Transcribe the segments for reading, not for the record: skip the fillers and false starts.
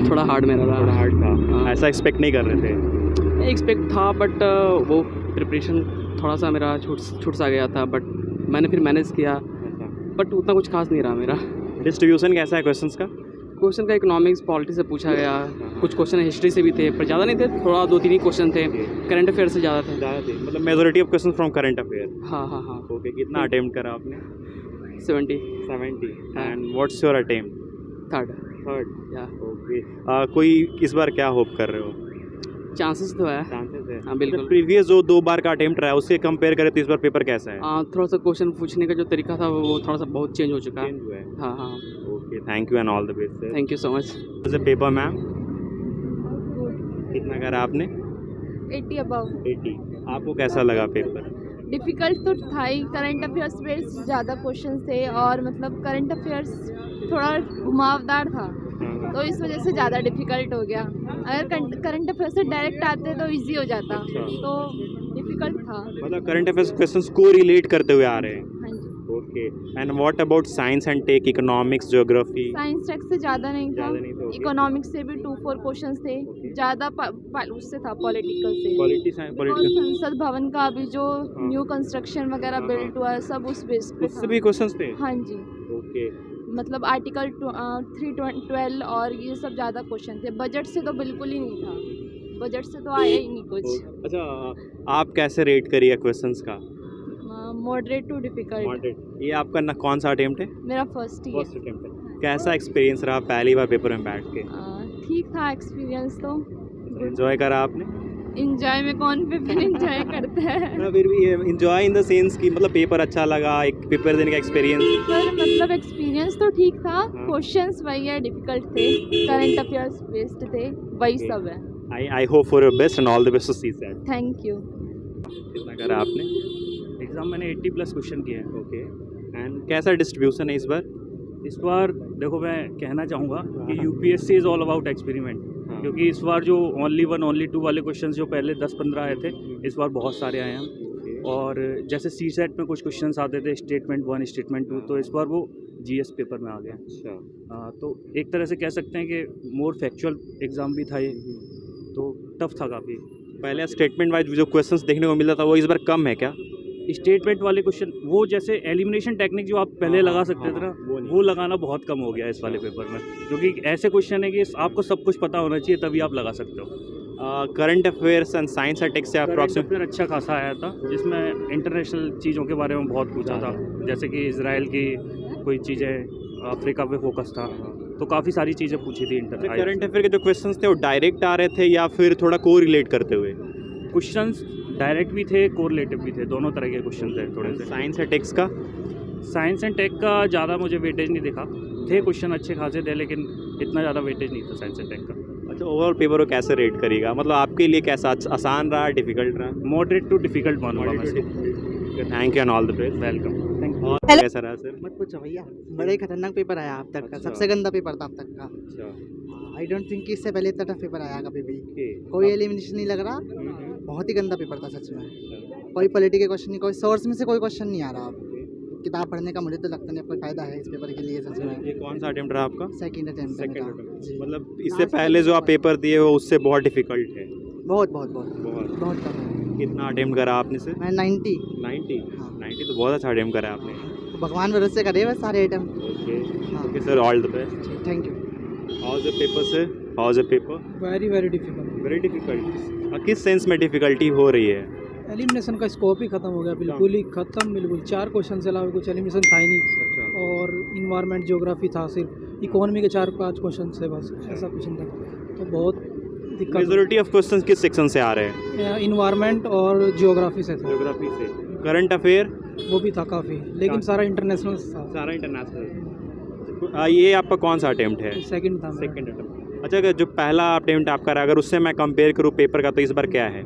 थोड़ा हार्ड मेरा थोड़ा रहा। हार्ड था, हाँ। ऐसा एक्सपेक्ट नहीं कर रहे थे? एक्सपेक्ट था बट वो प्रिपरेशन थोड़ा सा मेरा छूट सा गया था, बट मैंने फिर मैनेज किया, अच्छा, बट उतना कुछ खास नहीं रहा मेरा। डिस्ट्रीब्यूशन कैसा है क्वेश्चंस का? क्वेश्चन का इकोनॉमिक्स पॉलिटी से पूछा गया, कुछ क्वेश्चन हिस्ट्री से भी थे पर ज़्यादा नहीं थे, थोड़ा 2-3 ही क्वेश्चन थे, करंट अफेयर से ज़्यादा थे। ज़्यादा थे, मतलब majority of question from current affair. हाँ हाँ हाँ। ओके, कितना अटेम्प्ट करा आपने? 70 70। हाँ। And what's your attempt? Third third. या ओके, कोई इस बार क्या होप कर रहे हो? चांसेस तो है। चांसेस है? हाँ बिल्कुल। प्रीवियस जो 2 बार का अटेम्प्ट रहा है उससे कंपेयर करें तो इस बार पेपर कैसा है? थोड़ा सा क्वेश्चन पूछने का जो तरीका था वो थोड़ा सा बहुत चेंज हो चुका है। चेंज हुआ है? हाँ हाँ। Okay, thank you and all the best sir. Thank you so much. Paper ma'am कितना करा आपने? 80 अबव। 80। आपको कैसा लगा पेपर? डिफ़िकल्ट तो था ही, करंट अफेयर्स पे ज़्यादा क्वेश्चन थे और मतलब करंट अफेयर्स थोड़ा घुमावदार था, तो इस वजह से ज़्यादा डिफ़िकल्ट हो गया। अगर करंट अफेयर से डायरेक्ट आते तो इजी हो जाता, तो डिफ़िकल्ट था। मतलब करंट अफेयर्स क्वेश्चंस को रिलेट करते हुए आ रहे हैं। हाँ जी। Okay, and what about science and tech, economics, geography? Science techs से ज़्यादा नहीं था, ज़्यादा नहीं था, okay. इकोनॉमिक्स से भी 2-4 क्वेश्चंस थे, ज़्यादा उससे था पॉलिटिकल से। और संसद भवन का अभी जो न्यू कंस्ट्रक्शन वगैरह बिल्ड हुआ है सब उस बेस पे उससे था। भी क्वेश्चंस थे? हाँ जी, ओके, मतलब आर्टिकल 312 और ये सब ज़्यादा क्वेश्चन थे। बजट से तो बिल्कुल ही नहीं था, बजट से तो आया ही नहीं कुछ। अच्छा, आप कैसे रेट करिए क्वेश्चंस का? Moderate too difficult. मॉडरेट। ये आपका ना कौन सा अटेम्प्ट है? मेरा फर्स्ट ही है। फर्स्ट अटेम्प्ट है। कैसा एक्सपीरियंस रहा पहली बार पेपर में बैठ के? ठीक था एक्सपीरियंस तो। एंजॉय करा आपने? इंजॉय में कौन पेपर इंजॉय करता है? फिर भी एंजॉय इन द सेंस कि मतलब पेपर अच्छा लगा, एक पेपर देने का एक्सपीरियंस। पर मतलब एक्सपीरियंस तो ठीक था, क्वेश्चंस वही है डिफ़िकल्ट थे, करंट अफेयर्स बेस्ड थे, वही सब है। I hope for your best and all the best to CSAT. Thank you. कितना करा आपने? एग्ज़ाम मैंने 80+ क्वेश्चन किए हैं। ओके, एंड कैसा डिस्ट्रीब्यूशन है इस बार? इस बार देखो, मैं कहना चाहूँगा कि UPSC is all about experiment, क्योंकि इस बार जो ओनली 1 ओनली 2 वाले क्वेश्चन जो पहले 10-15 आए थे, इस बार बहुत सारे आए हैं। और जैसे सीसेट में कुछ क्वेश्चंस आते थे स्टेटमेंट 1 स्टेटमेंट 2, तो इस बार वो जीएस पेपर में आ गया। अच्छा, तो एक तरह से कह सकते हैं कि मोर फैक्चुअल एग्ज़ाम भी था ये, तो टफ था काफ़ी। पहले स्टेटमेंट वाइज जो क्वेश्चंस देखने को मिलता था वो इस बार कम है क्या? स्टेटमेंट वाले क्वेश्चन, वो जैसे एलिमिनेशन टेक्निक जो आप पहले लगा सकते थे ना, वो लगाना बहुत कम हो गया इस वाले पेपर में, क्योंकि ऐसे क्वेश्चन है कि आपको सब कुछ पता होना चाहिए तभी आप लगा सकते हो। Current affairs and science and tech से अप्रॉक्सीमेट पेपर अच्छा खासा आया था, जिसमें इंटरनेशनल चीज़ों के बारे में बहुत पूछा था, जैसे कि इजराइल की कोई चीज़ें, अफ्रीका पे फोकस था, तो काफ़ी सारी चीज़ें पूछी थी करंट अफेयर के जो क्वेश्चंस थे वो डायरेक्ट आ रहे थे या फिर थोड़ा को रिलेट करते हुए? क्वेश्चंस डायरेक्ट भी थे, कोरिलेटिव भी थे, दोनों तरह के क्वेश्चन थे थोड़े से। साइंस एंड टेक्स का? साइंस एंड टेक का ज़्यादा मुझे वेटेज नहीं दिखा, थे क्वेश्चन अच्छे खासे थे, लेकिन इतना ज़्यादा वेटेज नहीं था साइंस एंड टेक का। अच्छा, ओवरऑल पेपर को कैसे रेट करिएगा? मतलब आपके लिए कैसा आसान रहा, डिफिकल्ट रहा? मॉडरेट टू डिफिकल्ट मानूंगा मैं। Thank you and all the best. Welcome. Thank you. और कैसा रहा सर? मत पूछो भैया, बड़ा ही खतरनाक पेपर आया अब तक का, सबसे गंदा पेपर था अब तक का। अच्छा, आई डोंट थिंक कि इससे पहले इतना टफ पेपर आया कभी भी। ओके। कोई एलिमिनेशन नहीं लग रहा, बहुत ही गंदा पेपर था सच में। कोई पॉलिटी के क्वेश्चन नहीं, कोई सोर्स में से कोई क्वेश्चन नहीं आ रहा। अब किताब पढ़ने का मुझे तो लगता नहीं कोई फ़ायदा है इस पेपर के लिए सच में। ये कौन सा अटेम्प्ट रहा आपका? सेकंड अटेम्प्ट है मेरा। जी। मतलब इससे पहले जो आप पेपर दिए हो उससे बहुत डिफिकल्ट है? बहुत बहुत बहुत बहुत। बहुत टफ है। कितना अटेम्प्ट करा आपने सर? मैं 90। 90? हाँ। 90 तो बहुत अच्छा अटेम्प्ट करा आपने। तो भगवान भरोसे करे बस सारे आइटम। ओके, हाँ। Okay sir, all the best. Thank you. How the paper sir? How the paper? Very difficult. Very difficult. किस सेंस में डिफिकल्टी हो रही है? एलिमिनेशन का स्कोप ही खत्म हो गया, बिल्कुल ही खत्म, बिल्कुल 4 क्वेश्चन से अलावा कुछ एलिमिनेशन था ही नहीं। अच्छा। और इन्वायरमेंट ज्योग्राफी था, सिर्फ इकोनॉमी के 4-5 क्वेश्चन से बस, ऐसा कुछ नहीं था, तो बहुत दिक्कत। मेजॉरिटी ऑफ क्वेश्चंस किस सेक्शन से आ रहे हैं? इन्वायरमेंट और ज्योग्राफी से था। ज्योग्राफी से। Current affair? वो भी था काफ़ी, लेकिन सारा इंटरनेशनल था। सारा इंटरनेशनल। ये आपका कौन सा अटेम्प्ट है? सेकंड था मेरा। Second attempt. अच्छा, अगर जो पहला अटेम्प्ट आपका रहा, अगर उससे मैं कंपेयर करूँ पेपर का, तो इस बार क्या है?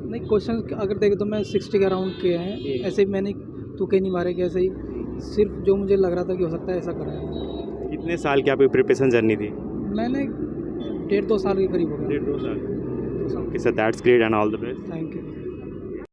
नहीं, क्वेश्चन अगर देखें तो मैं 60 के अराउंड किए हैं, ऐसे ही मैंने तुक्के नहीं मारे कि ऐसे ही, सिर्फ जो मुझे लग रहा था कि हो सकता है ऐसा करा है। कितने साल की आपकी प्रिपरेशन जर्नी थी? मैंने 1.5-2 साल के करीब हो गया। 1.5-2 साल। Okay sir, that's great and all the best. Thank you.